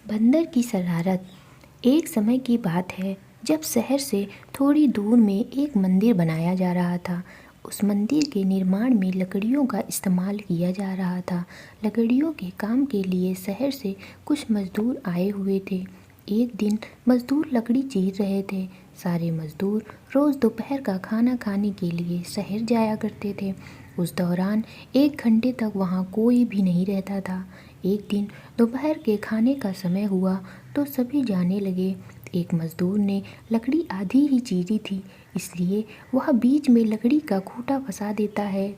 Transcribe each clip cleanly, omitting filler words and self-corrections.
बंदर की शरारत। एक समय की बात है जब शहर से थोड़ी दूर में एक मंदिर बनाया जा रहा था। उस मंदिर के निर्माण में लकड़ियों का इस्तेमाल किया जा रहा था। लकड़ियों के काम के लिए शहर से कुछ मजदूर आए हुए थे। एक दिन मजदूर लकड़ी चीर रहे थे। सारे मजदूर रोज़ दोपहर का खाना खाने के लिए शहर जाया करते थे। उस दौरान 1 घंटे तक वहाँ कोई भी नहीं रहता था। एक दिन दोपहर के खाने का समय हुआ तो सभी जाने लगे। एक मजदूर ने लकड़ी आधी ही चीरी थी, इसलिए वह बीच में लकड़ी का खूंटा फंसा देता है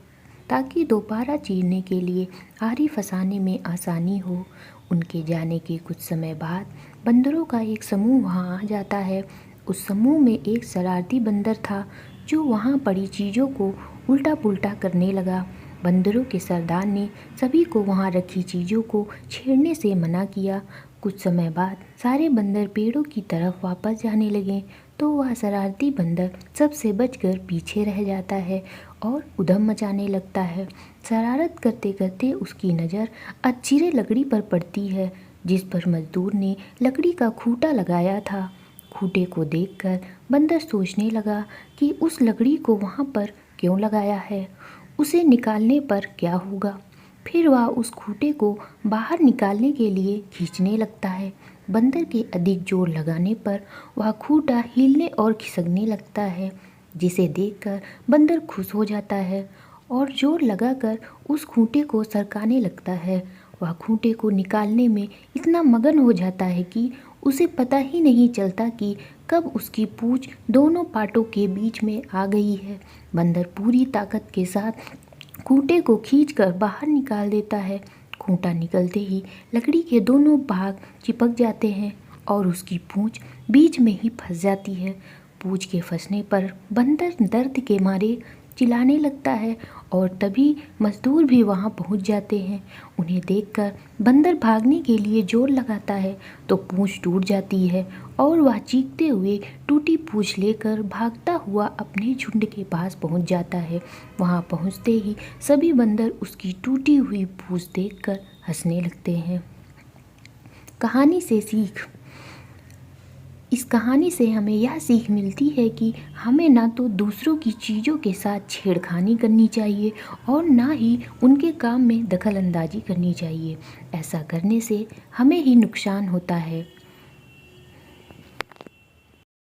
ताकि दोबारा चीरने के लिए आरी फंसाने में आसानी हो। उनके जाने के कुछ समय बाद बंदरों का एक समूह वहाँ आ जाता है। उस समूह में एक शरारती बंदर था जो वहाँ पड़ी चीज़ों को उल्टा पुल्टा करने लगा। बंदरों के सरदार ने सभी को वहाँ रखी चीज़ों को छेड़ने से मना किया। कुछ समय बाद सारे बंदर पेड़ों की तरफ वापस जाने लगे तो वह शरारती बंदर सबसे बचकर पीछे रह जाता है और उधम मचाने लगता है। शरारत करते करते उसकी नज़र अधचिरे लकड़ी पर पड़ती है जिस पर मजदूर ने लकड़ी का खूंटा लगाया था। खूंटे को देखकर बंदर सोचने लगा कि उस लकड़ी को वहाँ पर क्यों लगाया है, उसे निकालने पर क्या होगा। फिर वह उस खूंटे को बाहर निकालने के लिए खींचने लगता है। बंदर के अधिक जोर लगाने पर वह खूंटा हिलने और खिसकने लगता है, जिसे देखकर बंदर खुश हो जाता है और जोर लगाकर उस खूंटे को सरकाने लगता है। वह खूंटे को निकालने में इतना मगन हो जाता है कि उसे पता ही नहीं चलता कि कब उसकी पूंछ दोनों पाटों के बीच में आ गई है। बंदर पूरी ताकत के साथ खूंटे को खींचकर बाहर निकाल देता है। खूंटा निकलते ही लकड़ी के दोनों भाग चिपक जाते हैं और उसकी पूंछ बीच में ही फंस जाती है। पूंछ के फंसने पर बंदर दर्द के मारे चिल्लाने लगता है और तभी मजदूर भी वहां पहुंच जाते हैं। उन्हें देखकर बंदर भागने के लिए जोर लगाता है तो पूंछ टूट जाती है और वह चीखते हुए टूटी पूंछ लेकर भागता हुआ अपने झुंड के पास पहुंच जाता है। वहां पहुंचते ही सभी बंदर उसकी टूटी हुई पूंछ देखकर हंसने लगते हैं। कहानी से सीख। इस कहानी से हमें यह सीख मिलती है कि हमें ना तो दूसरों की चीज़ों के साथ छेड़खानी करनी चाहिए और ना ही उनके काम में दखल अंदाजी करनी चाहिए। ऐसा करने से हमें ही नुकसान होता है।